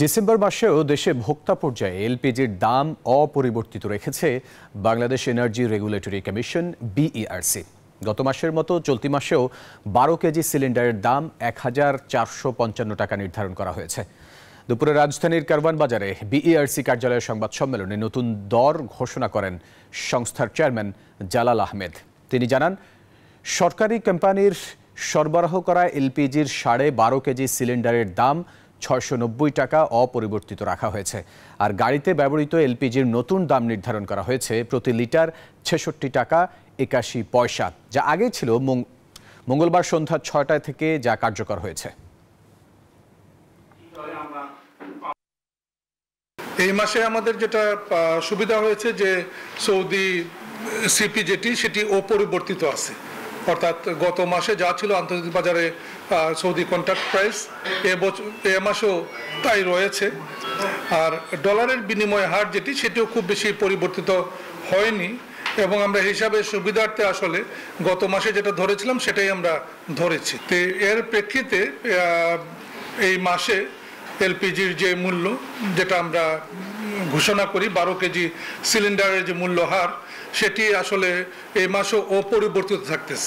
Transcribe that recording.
December মাসেও দেশে ভোক্তা পর্যায়ে এলপিজির দাম অপরিবর্তিত রেখেছে Bangladesh energy regulatory commission BERC. গত মাসের মতো চলতি মাসেও 12 কেজি সিলিন্ডারের দাম ১,৪৫৫ টাকা নির্ধারণ করা হয়েছে। দুপুরে রাজধানীর কারওয়ান বাজারে বিইআরসি কার্যালয়ের সংবাদ সম্মেলনে নতুন দর ঘোষণা করেন সংস্থার চেয়ারম্যান জালাল আহমেদ। তিনি জানান, সরকারি কোম্পানির সরবরাহ করা এলপিজির 12.5 কেজি সিলিন্ডারের দাম ৬৯০ টাকা অপরিবর্তিত রাখা হয়েছে। আর গাড়িতে ব্যবহৃত এলপিজির নতুন দাম নির্ধারণ করা হয়েছে প্রতি লিটার ৬৬ টাকা ৮১ পয়সা, যা আগে ছিল মঙ্গলবার সন্ধ্যা ৬টা থেকে যা কার্যকর হয়েছে। এই মাসে আমাদের যেটা সুবিধা হয়েছে যে সৌদি সিপি সেটি অপরিবর্তিত আছে, অর্থাৎ গত মাসে যা ছিল আন্তর্জাতিক বাজারে সৌদি কন্ট্রাক্ট প্রাইস এ মাসেও তাই রয়েছে। আর ডলারের বিনিময় হার সেটিও খুব বেশি পরিবর্তিত হয়নি, এবং আমরা হিসাবে সুবিধার্থে আসলে গত মাসে যেটা ধরেছিলাম সেটাই আমরা ধরেছি। তো এর প্রেক্ষিতে এই মাসে এলপিজির যে মূল্য যেটা আমরা ঘোষণা করি 12 কেজি সিলিন্ডারের যে মূল্য হার, সেটি আসলে এই মাসেও অপরিবর্তিত থাকতেছে।